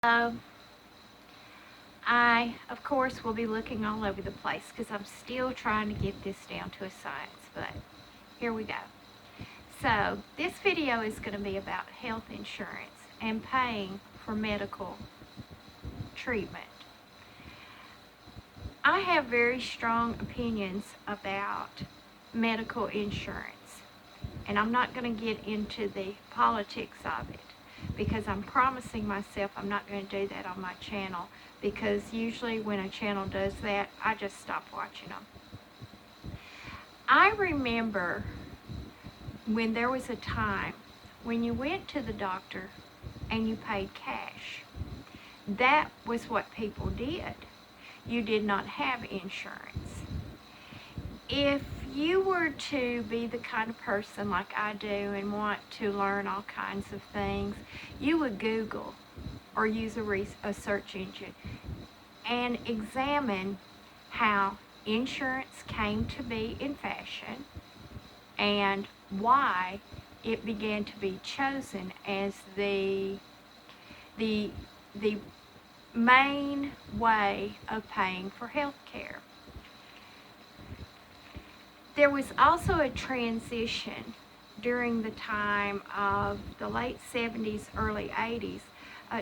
I, of course, will be looking all over the place because I'm still trying to get this down to a science, but here we go. So, this video is going to be about health insurance and paying for medical treatment. I have very strong opinions about medical insurance, and I'm not going to get into the politics of it because I'm promising myself I'm not going to do that on my channel, because usually when a channel does that, I just stop watching them. I remember when there was a time when you went to the doctor and you paid cash. That was what people did. You did not have insurance. If you were to be the kind of person like I do and want to learn all kinds of things, you would Google or use a search engine and examine how insurance came to be in fashion and why it began to be chosen as the main way of paying for health care. There was also a transition during the time of the late 70s, early 80s.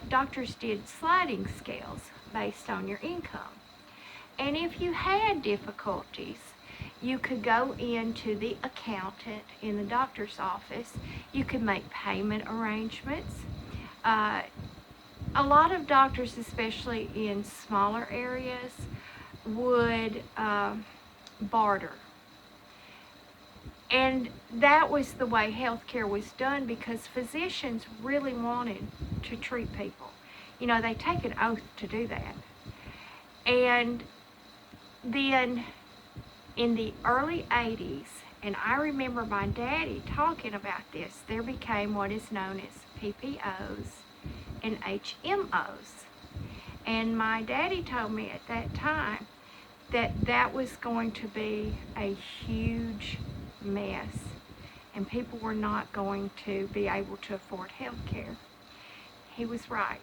Doctors did sliding scales based on your income. And if you had difficulties, you could go into the accountant in the doctor's office. You could make payment arrangements. A lot of doctors, especially in smaller areas, would barter. And that was the way healthcare was done because physicians really wanted to treat people. You know, they take an oath to do that. And then in the early 80s, and I remember my daddy talking about this, there became what is known as PPOs and HMOs. And my daddy told me at that time that that was going to be a huge mess and people were not going to be able to afford health care. He was right.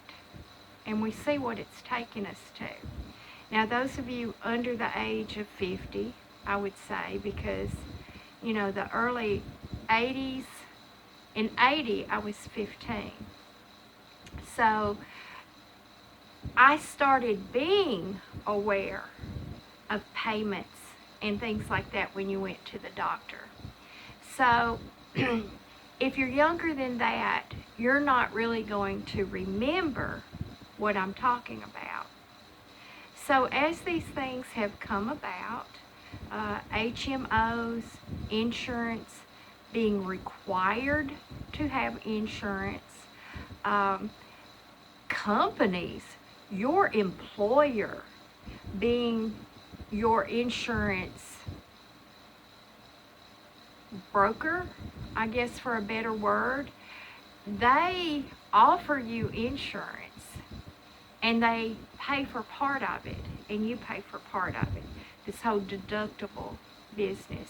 And we see what it's taken us to. Now, those of you under the age of 50, I would say, because, you know, the early 80s, in 80, I was 15. So, I started being aware of payments and things like that when you went to the doctor. So, if you're younger than that, you're not really going to remember what I'm talking about. So as these things have come about, HMOs, insurance, being required to have insurance, companies, your employer being your insurance broker, I guess for a better word, they offer you insurance and they pay for part of it and you pay for part of it. This whole deductible business.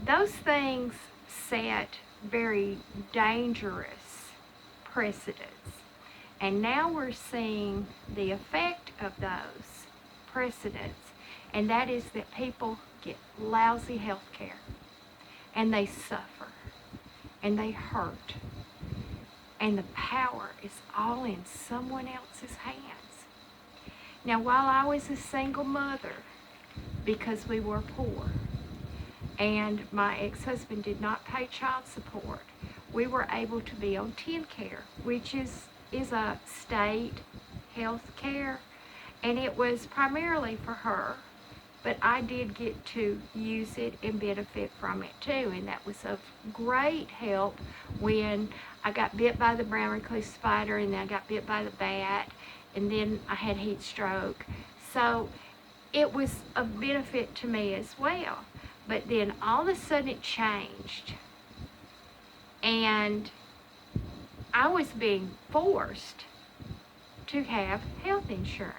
Those things set very dangerous precedents. And now we're seeing the effect of those precedents, and that is that people get lousy health care and they suffer and they hurt, and the power is all in someone else's hands. Now, while I was a single mother, because we were poor and my ex-husband did not pay child support, we were able to be on TennCare, which is a state health care, and it was primarily for her, but I did get to use it and benefit from it too, and that was of great help when I got bit by the brown recluse spider, and then I got bit by the bat, and then I had heat stroke. So it was of benefit to me as well. But then all of a sudden it changed, and I was being forced to have health insurance.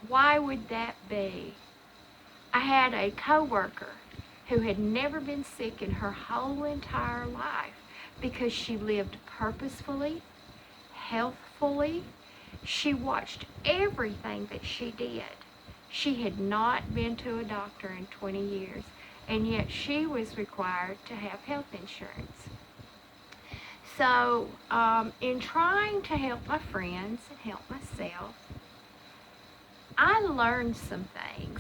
Why would that be? I had a coworker who had never been sick in her whole entire life, because she lived purposefully, healthfully. She watched everything that she did. She had not been to a doctor in 20 years, and yet she was required to have health insurance. So, in trying to help my friends and help myself, I learned some things.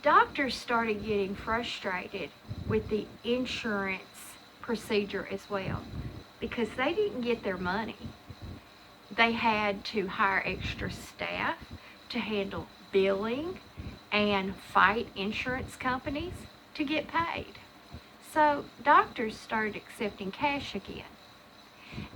Doctors started getting frustrated with the insurance procedure as well because they didn't get their money. They had to hire extra staff to handle billing and fight insurance companies to get paid. So doctors started accepting cash again.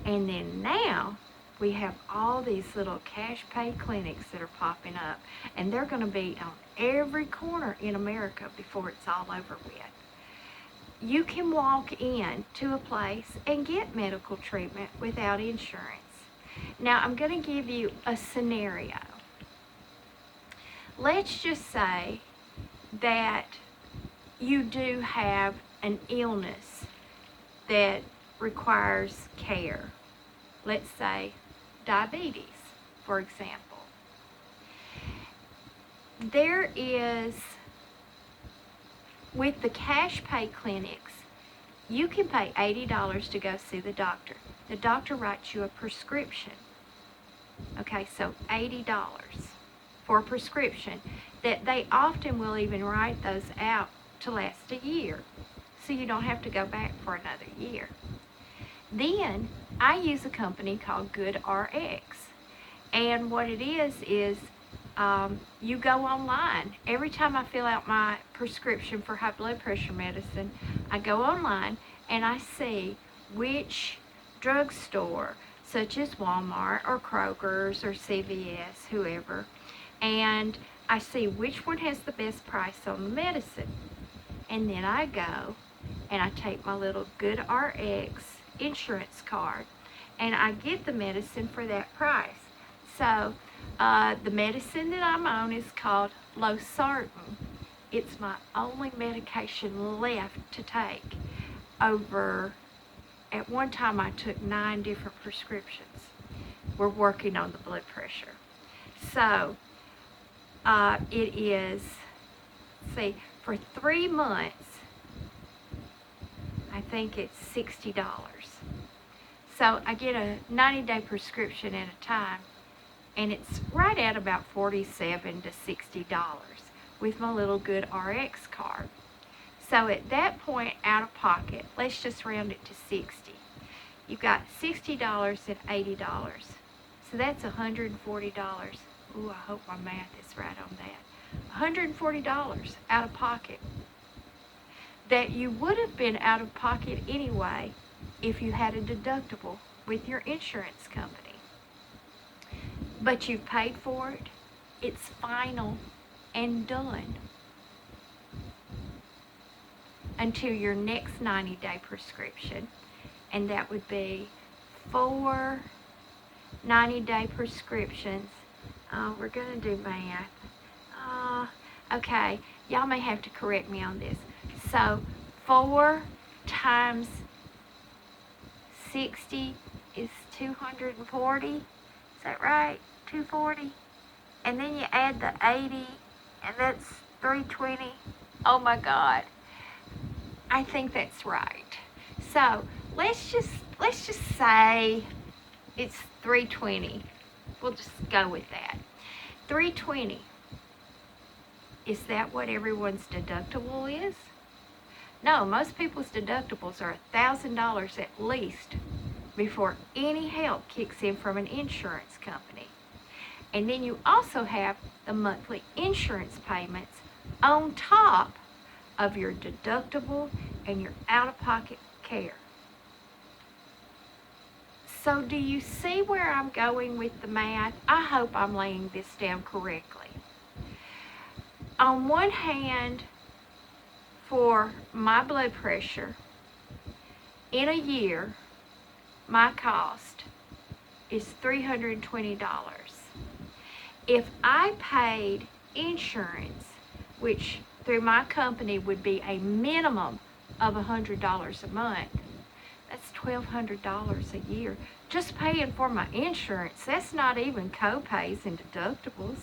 And then now we have all these little cash pay clinics that are popping up, and they're going to be on every corner in America before it's all over with. You can walk in to a place and get medical treatment without insurance. Now I'm going to give you a scenario. Let's just say that you do have an illness that requires care. Let's say diabetes, for example. There is, with the cash pay clinics, you can pay $80 to go see the doctor. The doctor writes you a prescription. Okay, so $80 for a prescription that they often will even write those out to last a year, so you don't have to go back for another year. Then I use a company called GoodRx, and what it is you go online. Every time I fill out my prescription for high blood pressure medicine, I go online and I see which drugstore, such as Walmart or Kroger's or CVS, whoever, and I see which one has the best price on the medicine. And then I go and I take my little GoodRx insurance card and I get the medicine for that price. So the medicine that I'm on is called Losartan. It's my only medication left to take. At one time I took 9 different prescriptions. We're working on the blood pressure. So it is, see, for 3 months, I think it's $60. So I get a 90-day prescription at a time, and it's right at about $47 to $60 with my little GoodRx card. So at that point, out of pocket, let's just round it to 60. You've got $60 and $80. So that's $140. Ooh, I hope my math is right on that. $140 out of pocket that you would have been out of pocket anyway if you had a deductible with your insurance company. But you've paid for it. It's final and done until your next 90-day prescription, and that would be 4 90-day prescriptions. We're going to do math. Okay, y'all may have to correct me on this. So 4 times 60 is 240. Is that right? 240. And then you add the 80, and that's 320. Oh my God. I think that's right. So let's just say it's 320. We'll just go with that. 320. Is that what everyone's deductible is? No, most people's deductibles are $1,000 at least before any help kicks in from an insurance company. And then you also have the monthly insurance payments on top of your deductible and your out-of-pocket care. So do you see where I'm going with the math? I hope I'm laying this down correctly. On one hand, for my blood pressure, in a year, my cost is $320. If I paid insurance, which through my company would be a minimum of $100 a month, that's $1,200 a year. Just paying for my insurance. That's not even co-pays and deductibles.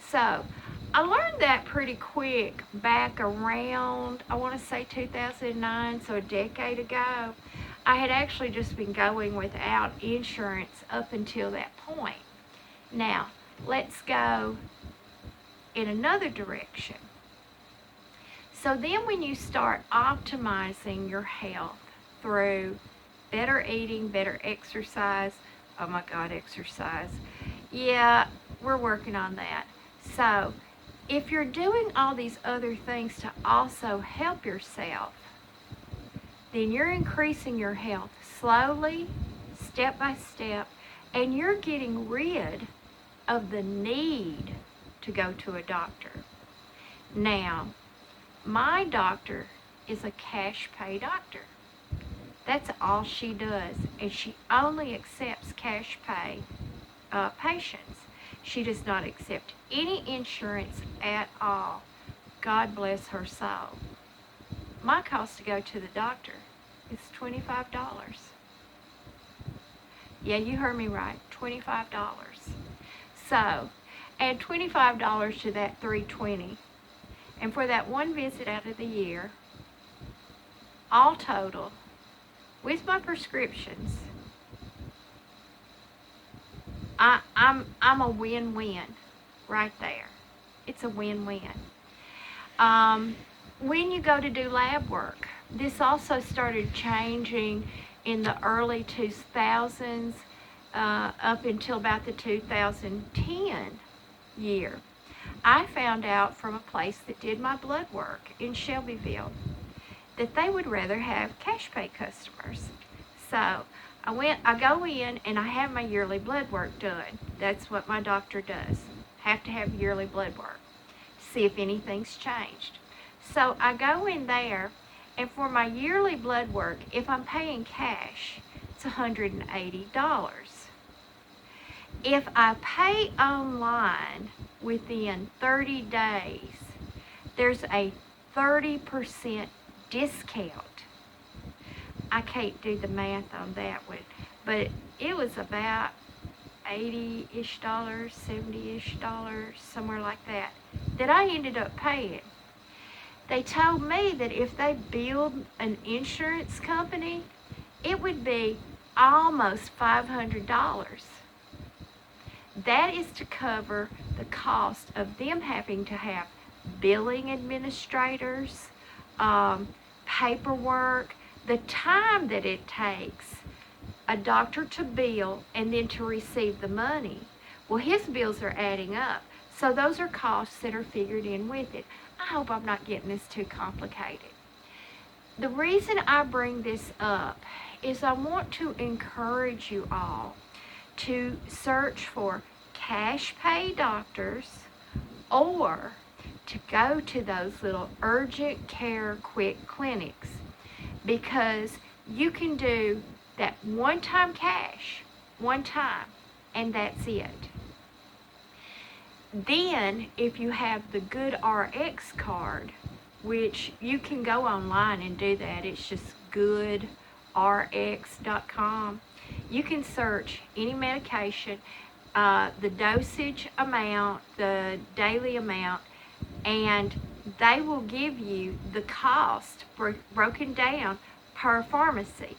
So I learned that pretty quick back around, I want to say 2009, so a decade ago. I had actually just been going without insurance up until that point. Now, let's go in another direction. So then when you start optimizing your health through better eating, better exercise, oh my God, exercise. Yeah, we're working on that. So if you're doing all these other things to also help yourself, then you're increasing your health slowly, step by step, and you're getting rid of the need to go to a doctor. Now, my doctor is a cash pay doctor. That's all she does, and she only accepts cash pay patients. She does not accept any insurance at all. God bless her soul. My cost to go to the doctor is $25. Yeah, you heard me right, $25. So, add $25 to that $320. And for that one visit out of the year, all total, with my prescriptions, I'm a win-win right there. It's a win-win. When you go to do lab work, this also started changing in the early 2000s up until about the 2010 year. I found out from a place that did my blood work in Shelbyville that they would rather have cash pay customers. So I go in and I have my yearly blood work done. That's what my doctor does. Have to have yearly blood work. See if anything's changed. So I go in there, and for my yearly blood work, if I'm paying cash, it's $180. If I pay online within 30 days, there's a 30% discount. I can't do the math on that one, but it was about $80-ish, $70-ish, somewhere like that I ended up paying. They told me that if they billed an insurance company, it would be almost $500. That is to cover the cost of them having to have billing administrators, paperwork, the time that it takes a doctor to bill and then to receive the money. Well, his bills are adding up. So those are costs that are figured in with it. I hope I'm not getting this too complicated. The reason I bring this up is I want to encourage you all to search for cash pay doctors or to go to those little urgent care quick clinics, because you can do that one-time cash, one time, and that's it. Then, if you have the Good RX card, which you can go online and do that, it's just goodrx.com. You can search any medication, the dosage amount, the daily amount, and they will give you the cost broken down per pharmacy.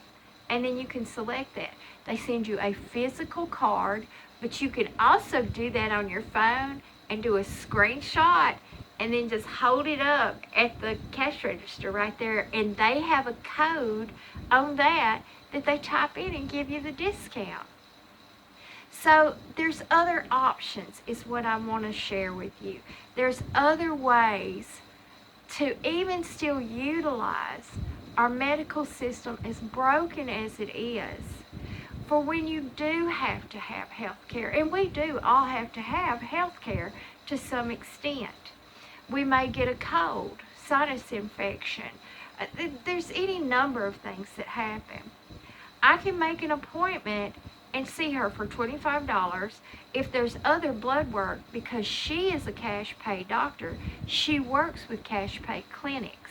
And then you can select that. They send you a physical card, but you can also do that on your phone and do a screenshot and then just hold it up at the cash register right there, and they have a code on that they type in and give you the discount. So there's other options is what I want to share with you. There's other ways to even still utilize our medical system, as broken as it is, for when you do have to have health care. And we do all have to have health care to some extent. We may get a cold, sinus infection. There's any number of things that happen. I can make an appointment and see her for $25. If there's other blood work, because she is a cash pay doctor, she works with cash pay clinics.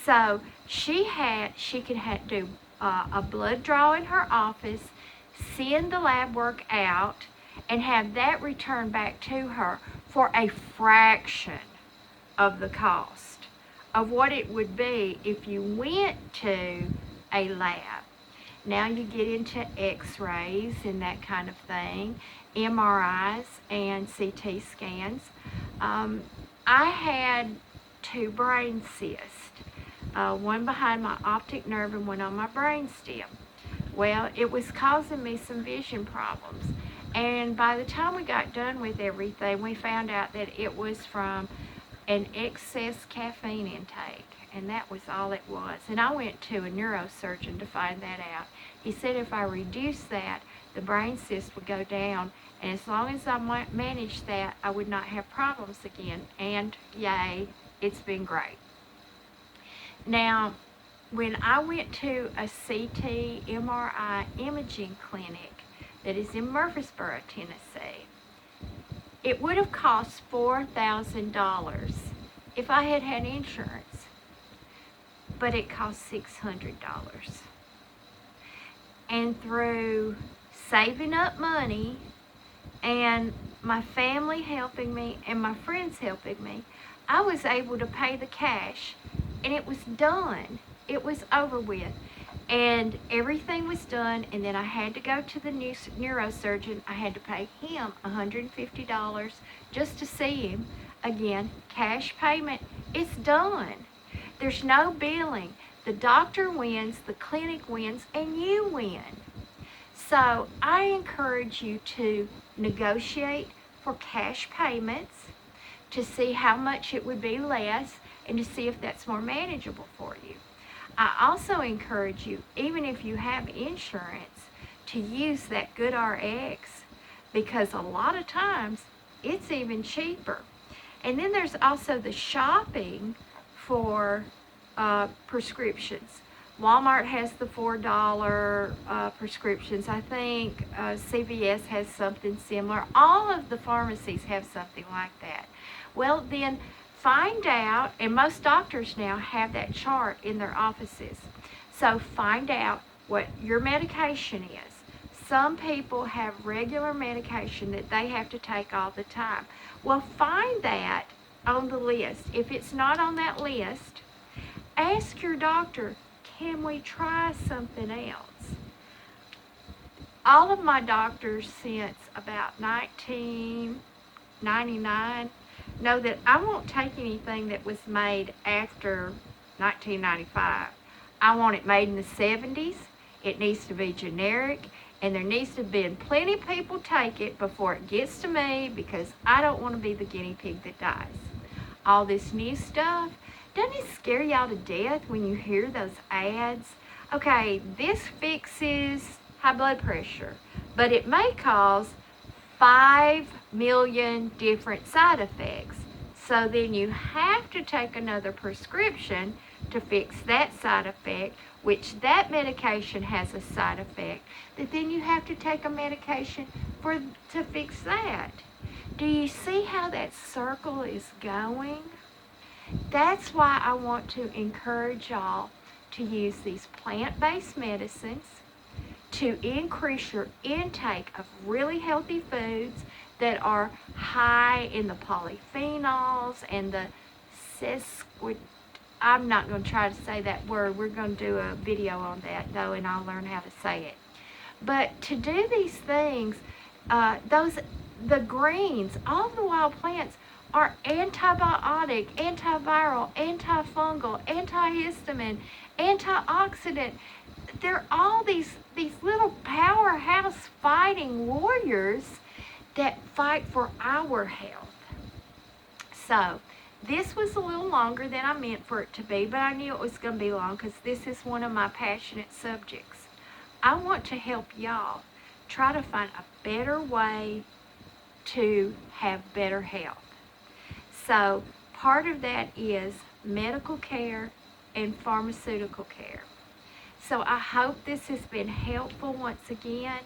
So she can do a blood draw in her office, send the lab work out, and have that returned back to her for a fraction of the cost of what it would be if you went to a lab. Now you get into x-rays and that kind of thing, MRIs and CT scans. I had 2 brain cysts, one behind my optic nerve and one on my brain stem. Well, it was causing me some vision problems. And by the time we got done with everything, we found out that it was from an excess caffeine intake. And that was all it was. And I went to a neurosurgeon to find that out. He said if I reduced that, the brain cyst would go down. And as long as I managed that, I would not have problems again. And yay, it's been great. Now, when I went to a CT MRI imaging clinic that is in Murfreesboro, Tennessee, it would have cost $4,000 if I had had insurance, but it cost $600. And through saving up money and my family helping me and my friends helping me, I was able to pay the cash, and it was done. It was over with. And everything was done, and then I had to go to the neurosurgeon. I had to pay him $150 just to see him. Again, cash payment. It's done. There's no billing. The doctor wins, the clinic wins, and you win. So I encourage you to negotiate for cash payments to see how much it would be less and to see if that's more manageable for you. I also encourage you, even if you have insurance, to use that GoodRx, because a lot of times it's even cheaper. And then there's also the shopping for prescriptions. Walmart has the $4 prescriptions. I think CVS has something similar. All of the pharmacies have something like that. Well, then find out, and most doctors now have that chart in their offices. So find out what your medication is. Some people have regular medication that they have to take all the time. Well, find that on the list. If it's not on that list, ask your doctor, can we try something else? All of my doctors since about 1999 know that I won't take anything that was made after 1995. I want it made in the 70s. It needs to be generic, and there needs to have been plenty of people take it before it gets to me, because I don't want to be the guinea pig that dies. All this new stuff, doesn't it scare y'all to death when you hear those ads? Okay, this fixes high blood pressure, but it may cause 5 million different side effects. So then you have to take another prescription to fix that side effect, which that medication has a side effect, that then you have to take a medication to fix that. Do you see how that circle is going? That's why I want to encourage y'all to use these plant-based medicines, to increase your intake of really healthy foods that are high in the polyphenols and the I'm not going to try to say that word. We're going to do a video on that though, and I'll learn how to say it. But to do these things, the greens, all the wild plants are antibiotic, antiviral, antifungal, antihistamine, antioxidant. They're all these little powerhouse fighting warriors that fight for our health. So this was a little longer than I meant for it to be, but I knew it was going to be long because this is one of my passionate subjects. I want to help y'all try to find a better way to have better health. So part of that is medical care and pharmaceutical care. So I hope this has been helpful once again.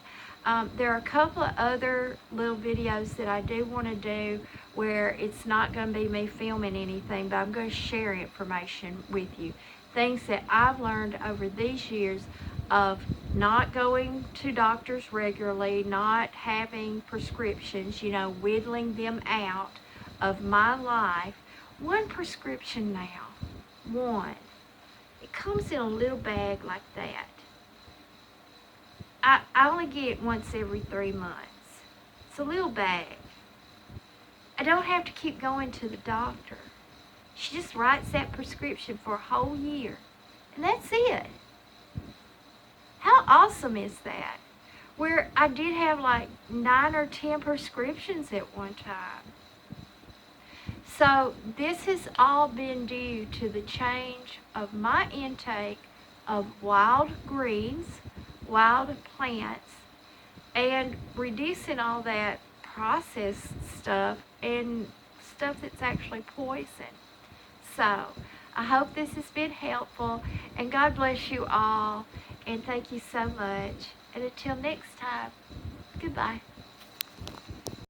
There are a couple of other little videos that I do want to do where it's not going to be me filming anything, but I'm going to share information with you. Things that I've learned over these years of not going to doctors regularly, not having prescriptions, whittling them out of my life. One prescription now, one. It comes in a little bag like that. I only get it once every 3 months. It's a little bag. I don't have to keep going to the doctor. She just writes that prescription for a whole year. And that's it. How awesome is that? Where I did have like 9 or 10 prescriptions at one time. So this has all been due to the change of my intake of wild greens, wild plants, and reducing all that processed stuff and stuff that's actually poison. So I hope this has been helpful, and God bless you all, and thank you so much. And until next time, goodbye.